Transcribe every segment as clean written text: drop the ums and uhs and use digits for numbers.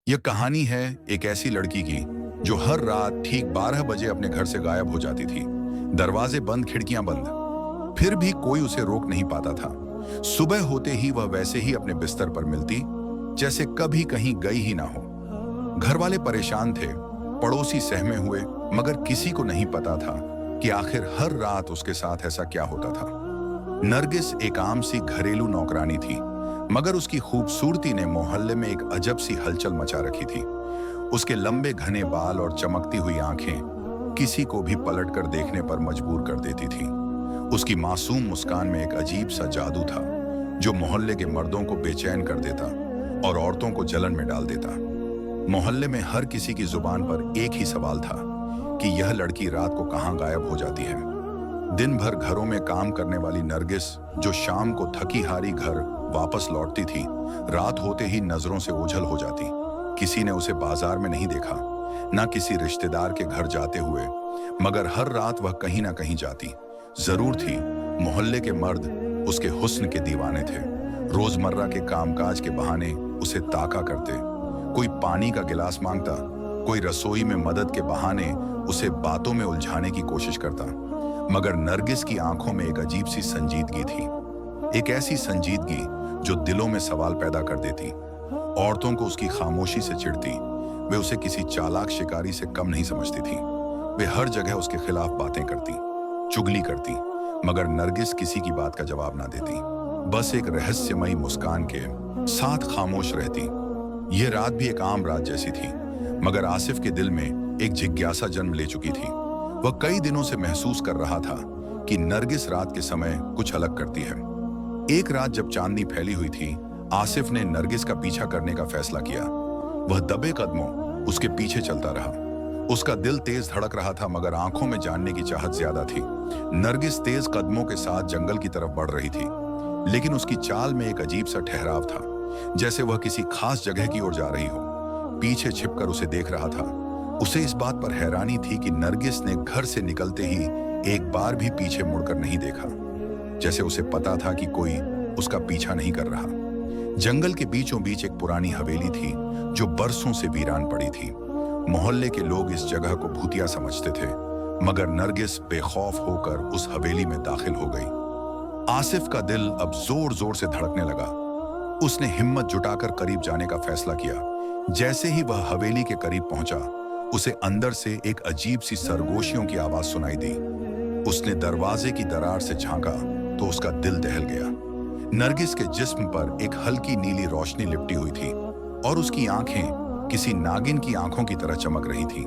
यह कहानी है एक ऐसी लड़की की जो हर रात ठीक 12 बजे अपने घर से गायब हो जाती थी। दरवाजे बंद, खिड़कियां बंद, फिर भी कोई उसे रोक नहीं पाता था। सुबह होते ही वह वैसे ही अपने बिस्तर पर मिलती, जैसे कभी कहीं गई ही ना हो। घर वाले परेशान थे, पड़ोसी सहमे हुए, मगर किसी को नहीं पता था कि आखिर हर रात उसके साथ ऐसा क्या होता था। नरगिस एक आम सी घरेलू नौकरानी थी, मगर उसकी खूबसूरती ने मोहल्ले में एक अजब सी हलचल मचा रखी थी। उसके लंबे घने बाल और चमकती हुई आंखें किसी को भी पलट कर देखने पर मजबूर कर देती थी। उसकी मासूम मुस्कान में एक अजीब सा जादू था जो मोहल्ले के मर्दों को बेचैन कर देता और औरतों को जलन में डाल देता। मोहल्ले में हर किसी की जुबान पर एक ही सवाल था कि यह लड़की रात को कहाँ गायब हो जाती है। दिन भर घरों में काम करने वाली नरगिस, जो शाम को थकी हारी घर वापस लौटती थी, रात होते ही नजरों से ओझल हो जाती। किसी ने उसे बाजार में नहीं देखा, ना किसी रिश्तेदार के घर जाते हुए, मगर हर रात वह कहीं ना कहीं जाती। जरूर थी, मोहल्ले के मर्द उसके हुस्न के दीवाने थे। रोजमर्रा के कामकाज के बहाने उसे ताका करते। कोई पानी का गिलास मांगता, कोई रसोई में मदद के बहाने उसे बातों में उलझाने की कोशिश करता। मगर नरगिस की आंखों में एक अजीब सी संजीदगी थी, एक ऐसी संजीदगी जो दिलों में सवाल पैदा कर देती। औरतों को उसकी खामोशी से चिढ़ती, वे उसे किसी चालाक शिकारी से कम नहीं समझती थी। वे हर जगह उसके खिलाफ बातें करती, चुगली करती, मगर नरगिस किसी की बात का जवाब ना देती। बस एक रहस्यमयी मुस्कान के साथ खामोश रहती। यह रात भी एक आम रात जैसी थी, मगर आसिफ के दिल में एक जिज्ञासा जन्म ले चुकी थी। वह कई दिनों से महसूस कर रहा था कि नरगिस रात के समय कुछ अलग करती है। एक रात जब चांदनी फैली हुई थी, आसिफ ने नरगिस का पीछा करने का फैसला किया। वह दबे कदमों उसके पीछे चलता रहा। उसका दिल तेज धड़क रहा था, मगर आंखों में जानने की चाहत ज्यादा थी। नरगिस तेज कदमों के साथ जंगल की तरफ बढ़ रही थी, लेकिन उसकी चाल में एक अजीब सा ठहराव था, जैसे वह किसी खास जगह की ओर जा रही हो। पीछे छिपकर उसे देख रहा था। उसे इस बात पर हैरानी थी कि नरगिस ने घर से निकलते ही एक बार भी पीछे मुड़कर नहीं देखा, जैसे उसे पता था कि कोई उसका पीछा नहीं कर रहा। जंगल के बीचों बीच एक पुरानी हवेली थी जो बरसों से वीरान पड़ी थी। मोहल्ले के लोग इस जगह को भूतिया समझते थे, मगर नरगिस बेखौफ होकर उस हवेली में दाखिल हो गई। आसिफ का दिल अब जोर जोर से धड़कने लगा। उसने हिम्मत जुटाकर करीब जाने का फैसला किया। जैसे ही वह हवेली के करीब पहुंचा, उसे अंदर से एक अजीब सी सरगोशियों की आवाज सुनाई दी। उसने दरवाजे की दरार से झांका तो उसका दिल दहल गया। नरगिस के जिस्म पर एक हल्की नीली रोशनी लिपटी हुई थी और उसकी आंखें किसी नागिन की आंखों की तरह चमक रही थी।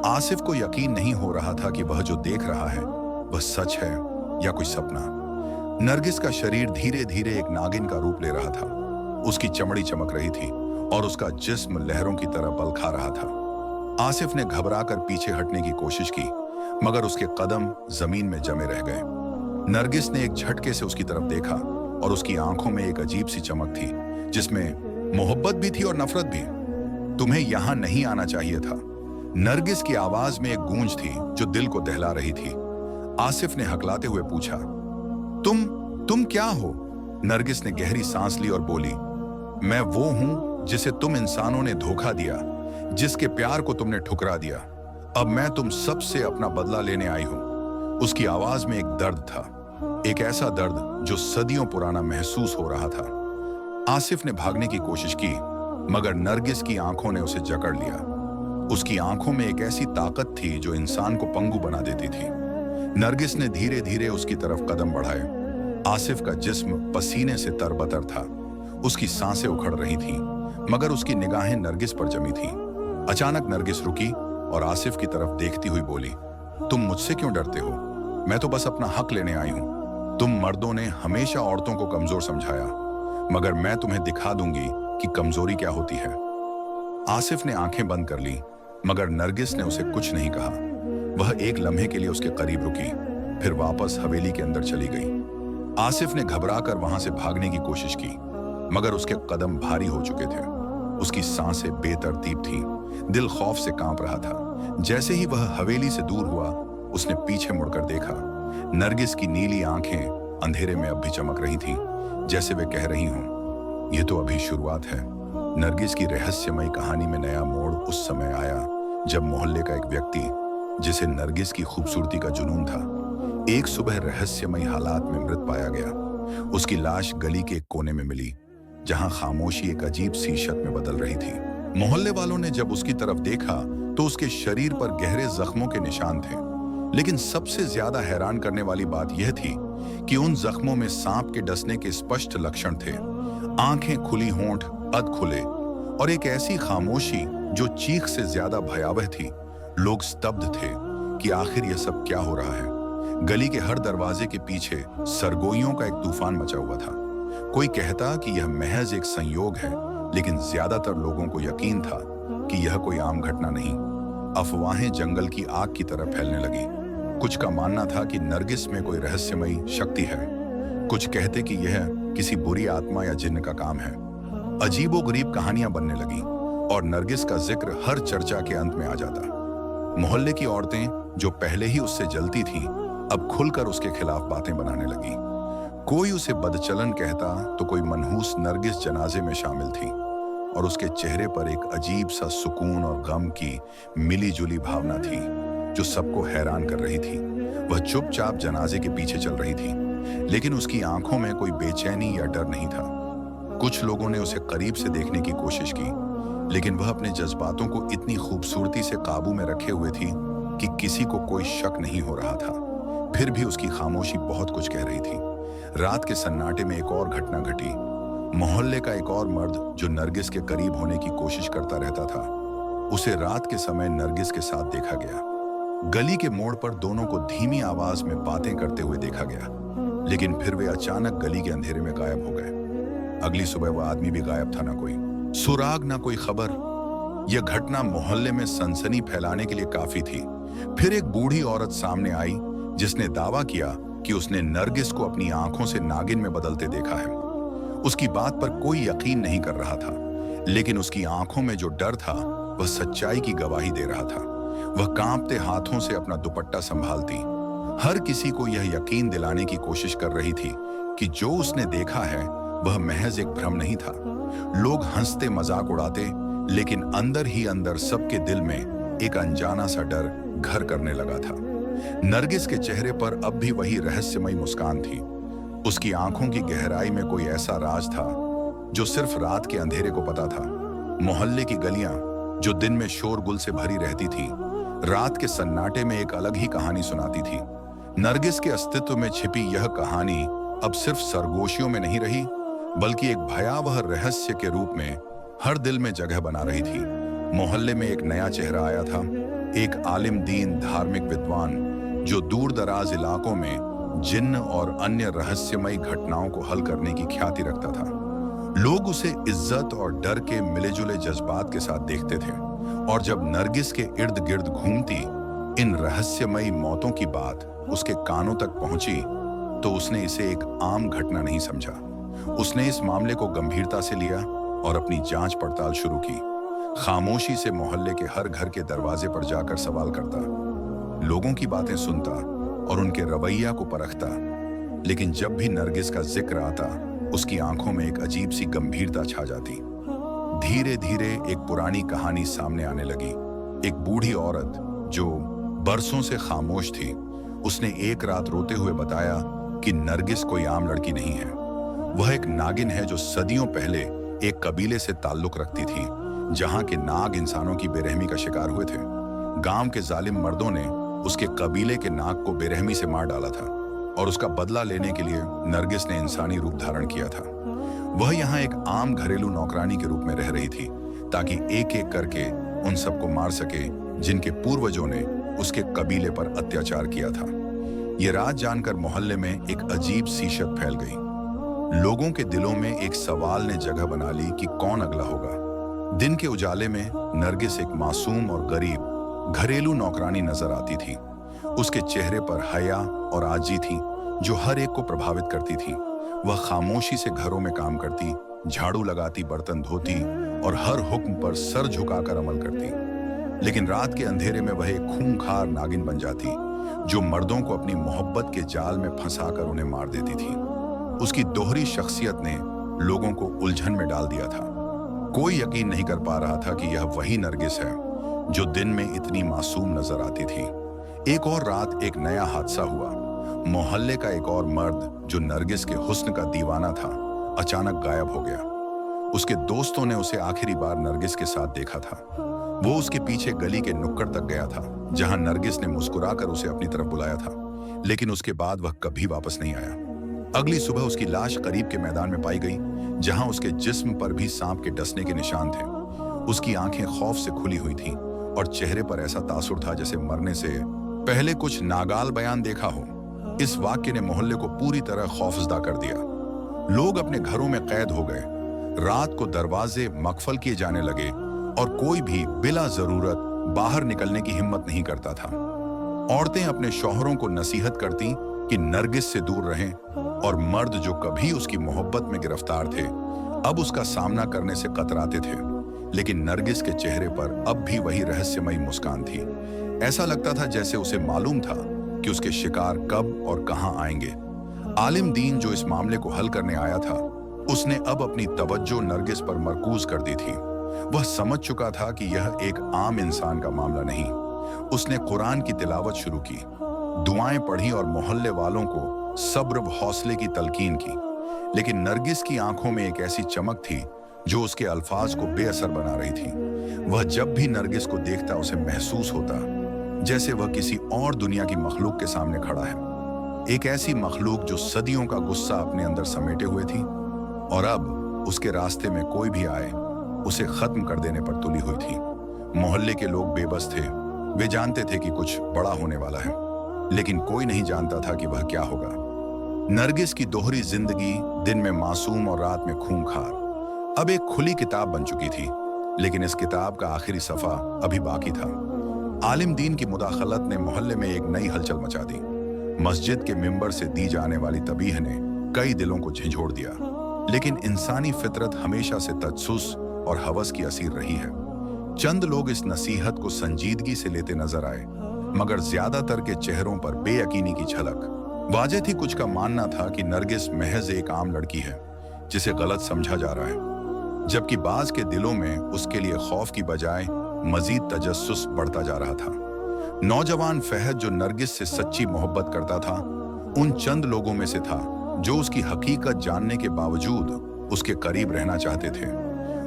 आसिफ को यकीन नहीं हो रहा था कि वह जो देख रहा है वह सच है या कोई सपना। नरगिस का शरीर धीरे धीरे एक नागिन का रूप ले रहा था। उसकी चमड़ी चमक रही थी और उसका जिस्म लहरों की तरह बल खा रहा था। आसिफ ने घबराकर पीछे हटने की कोशिश की, मगर उसके कदम जमीन में जमे रह गए। नरगिस ने एक झटके से उसकी तरफ देखा और उसकी आंखों में एक अजीब सी चमक थी, जिसमें मोहब्बत भी थी और नफरत भी। तुम्हें यहां नहीं आना चाहिए था। नरगिस की आवाज में एक गूंज थी जो दिल को दहला रही थी। आसिफ ने हकलाते हुए पूछा, तुम क्या हो? नरगिस ने गहरी सांस ली और बोली, मैं वो हूं जिसे तुम इंसानों ने धोखा दिया, जिसके प्यार को तुमने ठुकरा दिया। अब मैं तुम सबसे अपना बदला लेने आई हूं। उसकी आवाज में एक दर्द था, एक ऐसा दर्द जो सदियों पुराना महसूस हो रहा था। आसिफ ने भागने की कोशिश की, मगर नरगिस की आंखों ने उसे जकड़ लिया। उसकी आंखों में एक ऐसी ताकत थी जो इंसान को पंगु बना देती थी। नरगिस ने धीरे धीरे उसकी तरफ कदम बढ़ाए। आसिफ का जिस्म पसीने से तरबतर था। उसकी सांसें उखड़ रही थीं, मगर उसकी निगाहें नरगिस पर जमी थीं। अचानक नरगिस रुकी और आसिफ की तरफ देखती हुई बोली, तुम मुझसे क्यों डरते हो? मैं तो बस अपना हक लेने आई हूं। तुम मर्दों ने हमेशा औरतों को कमजोर समझाया, मगर मैं तुम्हें दिखा दूंगी कि कमजोरी क्या होती है। आसिफ ने आंखें बंद कर ली, मगर नरगिस ने उसे कुछ नहीं कहा। वह एक लम्हे के लिए उसके करीब रुकी, फिर वापस हवेली के अंदर चली गई। आसिफ ने घबराकर वहां से भागने की कोशिश की, मगर उसके कदम भारी हो चुके थे। उसकी सांसें बेतरतीब थीं, दिल खौफ से कांप रहा था। जैसे ही वह हवेली से दूर हुआ, उसने पीछे मुड़कर देखा। नरगिस की नीली आंखें अंधेरे में अब भी चमक रही थीं, जैसे वे कह रही हों, यह तो अभी शुरुआत है। नरगिस की रहस्यमयी कहानी में नया मोड़ उस समय आया जब मोहल्ले का एक व्यक्ति, जिसे नरगिस की खूबसूरती का जुनून था, एक सुबह रहस्यमयी हालात में मृत पाया गया। उसकी लाश गली के एक कोने में मिली, जहां खामोशी एक अजीब सी छत में बदल रही थी। मोहल्ले वालों ने जब उसकी तरफ देखा तो उसके शरीर पर गहरे जख्मों के निशान थे, लेकिन सबसे ज्यादा हैरान करने वाली बात यह थी कि उन जख्मों में सांप के डसने के स्पष्ट लक्षण थे। आंखें खुली, होंठ अध खुले और एक ऐसी खामोशी जो चीख से ज्यादा भयावह थी। लोग स्तब्ध थे कि आखिर यह सब क्या हो रहा है। गली के हर दरवाजे के पीछे सरगोइयों का एक तूफान मचा हुआ था। कोई कहता कि यह महज एक संयोग है, लेकिन ज्यादातर लोगों को यकीन था कि यह कोई आम घटना नहीं। अफवाहें जंगल की आग की तरह फैलने लगी। कुछ का मानना था कि नरगिस में कोई रहस्यमयी शक्ति है, कुछ कहते कि यह किसी बुरी आत्मा या जिन्न का काम है। अजीबोगरीब कहानियां बनने लगी और नरगिस का जिक्र हर चर्चा के अंत में आ जाता। मोहल्ले की औरतें जो पहले ही उससे जलती थीं, अब खुलकर उसके खिलाफ बातें बनाने लगी। कोई उसे बदचलन कहता तो कोई मनहूस नरगिस जनाजे में शामिल थी और उसके चेहरे पर एक अजीब सा सुकून और गम की मिली-जुली भावना थी जो सबको हैरान कर रही थी। वह चुपचाप जनाजे के पीछे चल रही थी, लेकिन उसकी आंखों में कोई बेचैनी या डर नहीं था। कुछ लोगों ने उसे करीब से देखने की कोशिश की, लेकिन वह अपने जज्बातों को इतनी खूबसूरती से काबू में रखे हुए थी कि किसी को कोई शक नहीं हो रहा था। फिर भी उसकी खामोशी बहुत कुछ कह रही थी। रात के सन्नाटे में एक और घटना घटी। मोहल्ले का एक और मर्द जो नरगिस के करीब होने की कोशिश करता रहता था, उसे रात के समय नरगिस के साथ देखा गया। गली के मोड़ पर दोनों को धीमी आवाज में बातें करते हुए देखा गया, लेकिन फिर वे अचानक गली के अंधेरे में गायब हो गए। अगली सुबह वह आदमी भी गायब था, ना कोई सुराग ना कोई खबर। यह घटना मोहल्ले में सनसनी फैलाने के लिए काफी थी। फिर एक बूढ़ी औरत सामने आई जिसने दावा किया कि उसने नरगिस को अपनी आंखों से नागिन में बदलते देखा है। उसकी बात पर कोई यकीन नहीं कर रहा था, लेकिन उसकी आंखों में जो डर था वह सच्चाई की गवाही दे रहा था। वह कांपते हाथों से अपना दुपट्टा संभालती हर किसी को यह यकीन दिलाने की कोशिश कर रही थी कि जो उसने देखा है वह महज एक भ्रम नहीं था। लोग हंसते मजाक उड़ाते, लेकिन अंदर ही अंदर सबके दिल में एक अनजाना सा डर घर करने लगा था। नरगिस के चेहरे पर अब भी वही रहस्यमयी मुस्कान थी। उसकी आंखों की गहराई में कोई ऐसा राज था जो सिर्फ रात के अंधेरे को पता था। मोहल्ले की गलियां जो दिन में शोरगुल से भरी रहती थी, रात के सन्नाटे में एक अलग ही कहानी सुनाती थी। नरगिस के अस्तित्व में छिपी यह कहानी अब सिर्फ सरगोशियों में नहीं रही, बल्कि एक भयावह रहस्य के रूप में हर दिल में जगह बना रही थी। मोहल्ले में एक नया चेहरा आया था, एक आलिम दीन धार्मिक विद्वान जो दूर दराज इलाकों में जिन्न और अन्य रहस्यमयी घटनाओं को हल करने की ख्याति रखता था। लोग उसे इज्जत और डर के मिले-जुले जज्बात के साथ देखते थे, और जब नरगिस के इर्द गिर्द घूमती इन रहस्यमयी मौतों की बात उसके कानों तक पहुंची तो उसने इसे एक आम घटना नहीं समझा। उसने इस मामले को गंभीरता से लिया और अपनी जांच पड़ताल शुरू की। खामोशी से मोहल्ले के हर घर के दरवाजे पर जाकर सवाल करता, लोगों की बातें सुनता और उनके रवैया को परखता। लेकिन जब भी नरगिस का जिक्र आता, उसकी आंखों में एक अजीब सी गंभीरता छा जाती। धीरे धीरे एक पुरानी कहानी सामने आने लगी। एक बूढ़ी औरत जो बरसों से खामोश थी, उसने एक रात रोते हुए बताया कि नरगिस कोई आम लड़की नहीं है। वह एक नागिन है जो सदियों पहले एक कबीले से ताल्लुक रखती थी, जहां के नाग इंसानों की बेरहमी का शिकार हुए थे। गांव के जालिम मर्दों ने उसके कबीले के नाग को बेरहमी से मार डाला था, और उसका बदला लेने के लिए नरगिस ने इंसानी रूप धारण किया था। वह यहाँ एक आम घरेलू नौकरानी के रूप में रह रही थी, ताकि एक एक करके उन सबको मार सके जिनके पूर्वजों ने उसके कबीले पर अत्याचार किया था। ये राज जानकर मोहल्ले में एक अजीब सी शक फैल गई। लोगों के दिलों में एक सवाल ने जगह बना ली कि कौन अगला होगा। दिन के उजाले में नरगिस एक मासूम और गरीब घरेलू नौकरानी नजर आती थी। उसके चेहरे पर हया और आजी थी जो हर एक को प्रभावित करती थी। वह खामोशी से घरों में काम करती, झाड़ू लगाती, बर्तन धोती और हर हुक्म पर सर झुकाकर अमल करती। लेकिन रात के अंधेरे में वह एक खूंखार नागिन बन जाती जो मर्दों को अपनी मोहब्बत के जाल में फंसाकर उन्हें मार देती थी। उसकी दोहरी शख्सियत ने लोगों को उलझन में डाल दिया था। कोई यकीन नहीं कर पा रहा था कि यह वही नरगिस है जो दिन में इतनी मासूम नजर आती थी। एक और रात एक नया हादसा हुआ। मोहल्ले का एक और मर्द जो नरगिस के हुस्न का दीवाना था, अचानक गायब हो गया। उसके दोस्तों ने उसे आखिरी बार नरगिस के साथ देखा था। वो उसके पीछे गली के नुक्कड़ तक गया था, जहां नरगिस ने मुस्कुराकर उसे अपनी तरफ बुलाया था, लेकिन उसके बाद वह कभी वापस नहीं आया। अगली सुबह उसकी लाश करीब के मैदान में पाई गई, जहां उसके जिस्म पर भी सांप के डसने के निशान थे। उसकी आंखें खौफ से खुली हुई थीं और चेहरे पर ऐसा तासुर था जैसे मरने से पहले कुछ नागाल बयान देखा हो। इस वाक्य ने मोहल्ले को पूरी तरह खौफजदा कर दिया। लोग अपने घरों में कैद हो गए। रात को दरवाजे मकफल किए जाने लगे और कोई भी बिला जरूरत बाहर निकलने की हिम्मत नहीं करता था। औरतें अपने शौहरों को नसीहत करती कि नरगिस से दूर रहें, और मर्द जो कभी उसकी मोहब्बत में गिरफ्तार थे, अब उसका सामना करने से कतराते थे। लेकिन नरगिस के चेहरे पर अब भी वही रहस्यमयी मुस्कान थी। ऐसा लगता था जैसे उसे मालूम था कि उसके शिकार कब और कहां आएंगे। आलिम दीन जो इस मामले को हल करने आया था, उसने अब अपनी तवज्जो नरगिस पर मरकूज कर दी थी। वह समझ चुका था कि यह एक आम इंसान का मामला नहीं। उसने कुरान की तिलावत शुरू की, दुआएं पढ़ी और मोहल्ले वालों को सब्र व हौसले की तलकीन की। लेकिन नरगिस की आंखों में एक ऐसी चमक थी जो उसके अल्फाज को बेअसर बना रही थी। वह जब भी नरगिस को देखता, उसे महसूस होता जैसे वह किसी और दुनिया की मखलूक के सामने खड़ा है। एक ऐसी मखलूक जो सदियों का गुस्सा अपने अंदर समेटे हुए थी, और अब उसके रास्ते में कोई भी आए उसे खत्म कर देने पर तुली हुई थी। मोहल्ले के लोग बेबस थे। वे जानते थे कि कुछ बड़ा होने वाला है, लेकिन कोई नहीं जानता था कि वह क्या होगा। नरगिस की दोहरी जिंदगी, दिन में मासूम और रात में खूंखार, अब एक खुली किताब बन चुकी थी। लेकिन इस किताब का आखिरी सफा अभी बाकी था। आलिम दीन की मुदाखलत ने मोहल्ले में एक नई हलचल मचा दी। मस्जिद के मिंबर से दी जाने वाली तबीह ने कई दिलों को झंझोड़ दिया। लेकिन इंसानी फितरत हमेशा से तजस्सुस और हवस की असीर रही है। चंद लोग इस नसीहत को संजीदगी से लेते नजर आए, मगर ज्यादातर के चेहरों पर बेयकीनी की झलक। वाजह थी, कुछ का मानना था कि नरगिस महज एक आम लड़की है जिसे गलत समझा जा रहा है, जबकि बाज के दिलों में उसके लिए खौफ की बजाय मजीद तजस्सुस बढ़ता जा रहा था। नौजवान फहद, जो नरगिस से सच्ची मोहब्बत करता था, उन चंद लोगों में से था जो उसकी हकीकत जानने के बावजूद उसके करीब रहना चाहते थे।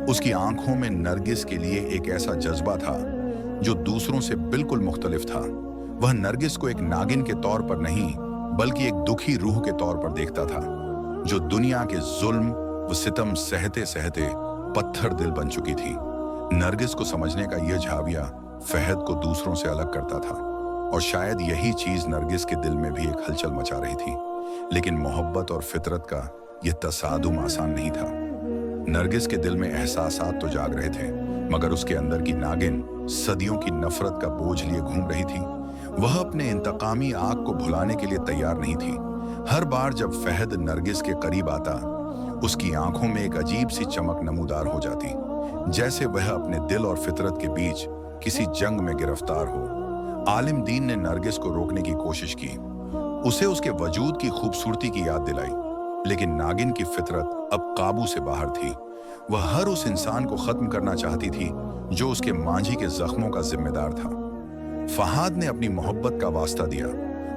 उसकी आंखों में नरगिस के लिए एक ऐसा जज्बा था जो दूसरों से बिल्कुल मुख्तलिफ था। वह नरगिस को एक नागिन के तौर पर नहीं, बल्कि एक दुखी रूह के तौर पर देखता था, जो दुनिया के जुल्म व सितम सहते सहते पत्थर दिल बन चुकी थी। नरगिस को समझने का यह झाविया फहद को दूसरों से अलग करता था, और शायद यही चीज नरगिस के दिल में भी एक हलचल मचा रही थी। लेकिन मोहब्बत और फितरत का यह तसादुम आसान नहीं था। नरगिस के दिल में एहसासात तो जाग रहे थे, मगर उसके अंदर की नागिन सदियों की नफरत का बोझ लिए घूम रही थी। वह अपने इंतकामी आग को भुलाने के लिए तैयार नहीं थी। हर बार जब फहद नरगिस के करीब आता, उसकी आंखों में एक अजीब सी चमक नमूदार हो जाती, जैसे वह अपने दिल और फितरत के बीच किसी जंग में गिरफ्तार हो। आलिम दीन ने नरगिस को रोकने की कोशिश की, उसे उसके वजूद की खूबसूरती की याद दिलाई, लेकिन नागिन की फितरत अब काबू से बाहर थी। वह हर उस इंसान को खत्म करना चाहती थी जो उसके मांझी के जख्मों का जिम्मेदार था। फहाद ने अपनी मोहब्बत का वास्ता दिया,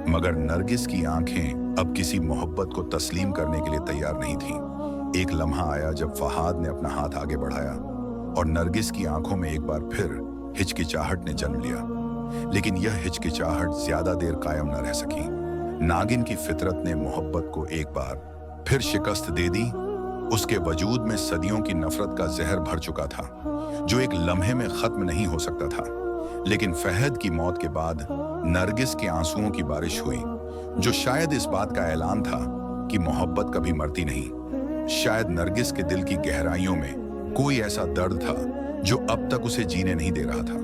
मगर नरगिस की आंखें अब किसी मोहब्बत को तस्लीम करने के लिए तैयार नहीं थीं। एक लम्हा आया जब फहाद ने अपना हाथ आगे बढ़ाया और नरगिस की आंखों में एक बार फिर हिचकिचाहट ने जन्म लिया। लेकिन यह हिचकिचाहट ज्यादा देर कायम न रह सकी। नागिन की फितरत ने मोहब्बत को एक बार फिर शिकस्त दे दी। उसके वजूद में सदियों की नफरत का जहर भर चुका था, जो एक लम्हे में खत्म नहीं हो सकता था। लेकिन फहद की मौत के बाद नरगिस के आंसुओं की बारिश हुई, जो शायद इस बात का ऐलान था कि मोहब्बत कभी मरती नहीं। शायद नरगिस के दिल की गहराइयों में कोई ऐसा दर्द था जो अब तक उसे जीने नहीं दे रहा था,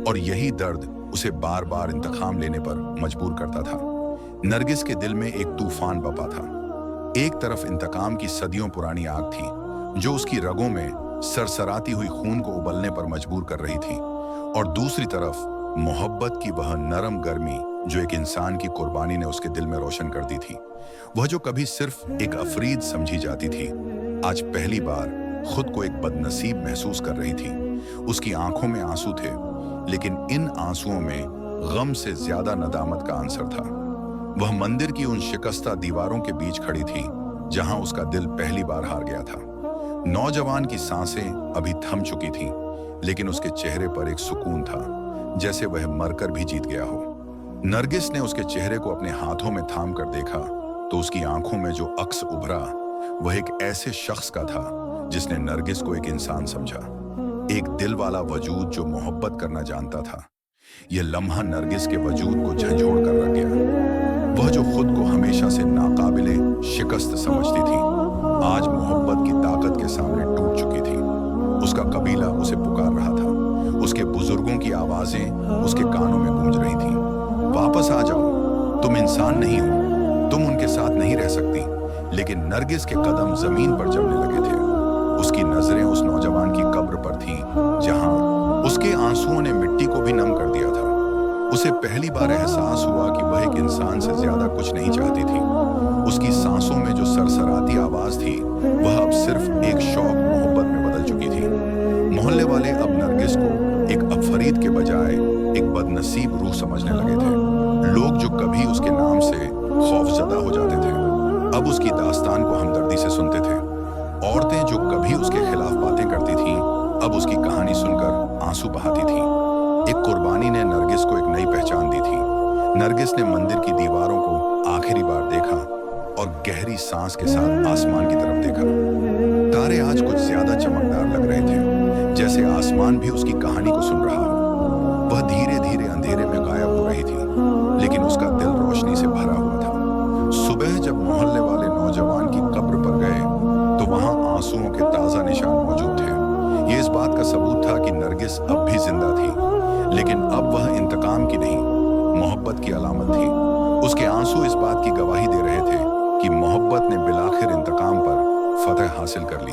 और यही दर्द उसे बार बार इंतकाम लेने पर मजबूर करता था। नरगिस के दिल में एक तूफान बपा था। एक तरफ इंतकाम की सदियों पुरानी आग थी, जो उसकी रगों में सरसराती हुई खून को उबलने पर मजबूर कर रही थी, और दूसरी तरफ मोहब्बत की वह नरम गर्मी जो एक इंसान की कुर्बानी ने उसके दिल में रोशन कर दी थी। वह जो कभी सिर्फ एक अफरीद समझी जाती थी, आज पहली बार खुद को एक बदनसीब महसूस कर रही थी। उसकी आंखों में आंसू थे, लेकिन इन आंसुओं में गम से ज्यादा नदामत का आंसर था। वह मंदिर की उन शिकस्ता दीवारों के बीच खड़ी थी जहां उसका दिल पहली बार हार गया था। नौजवान की सांसें अभी थम चुकी थीं, लेकिन उसके चेहरे पर एक सुकून था, जैसे वह मरकर भी जीत गया हो। नरगिस ने उसके चेहरे को अपने हाथों में थाम कर देखा तो उसकी आंखों में जो अक्स उभरा वह एक ऐसे शख्स का था जिसने नरगिस को एक इंसान समझा, एक दिल वाला वजूद जो मोहब्बत करना जानता था। यह लम्हा नरगिस के वजूद को झंझोड़ कर रख गया। वह जो खुद को हमेशा से नाकाबिले शिकस्त समझती थी, आज मोहब्बत की ताकत के सामने टूट चुकी थी। उसका कबीला उसे पुकार रहा था, उसके बुजुर्गों की आवाजें उसके कानों में गूंज रही थीं। वापस आ जाओ, तुम इंसान नहीं हो, तुम उनके साथ नहीं रह सकती। लेकिन नरगिस के कदम जमीन पर जमने लगे थे। उसकी नजरें उस नौजवान की कब्र पर थीं, जहां उसके आंसुओं ने मिट्टी को भी नम कर दिया था। उसे पहली बार एहसास हुआ कि वह एक इंसान से ज्यादा कुछ नहीं चाहती थी। उसकी सांसों में जो सरसराती आवाज थी, वह अब सिर्फ एक शौक मोहब्बत में बदल चुकी थी। मोहल्ले वाले अब नरगिस को एक अफरीद के बजाय एक बदनसीब रूह समझने लगे थे। लोग जो कभी उसके नाम से खौफजदा हो जाते थे, अब उसकी दास्तान को हमदर्दी से सुनते थे। औरतें जो कभी उसके खिलाफ बातें करती थीं, अब उसकी कहानी सुनकर आंसू बहाती थीं। एक कुर्बानी ने नरगिस को एक नई पहचान दी थी। नरगिस ने मंदिर की दीवारों को आखिरी बार देखा और गहरी सांस के साथ आसमान की तरफ देखा। तारे आज कुछ ज्यादा चमकदार लग रहे थे, जैसे आसमान भी उसकी कहानी को सुन रहा हो। वह धीरे धीरे अंधेरे में गायब हो रही थी, लेकिन उसका दिल रोशनी से भरा हुआ था। सुबह जब मोहल्ले वाले नौजवान की कब्र पर गए तो वहां आंसुओं के ताजा निशान मौजूद थे। ये इस बात का सबूत था कि नरगिस अब भी जिंदा थी, लेकिन अब वह इंतकाम की नहीं, मोहब्बत की अलामत थी। उसके आंसू इस बात की गवाही दे रहे थे कि मोहब्बत ने बिलाखिर इंतकाम पर फतह हासिल कर ली।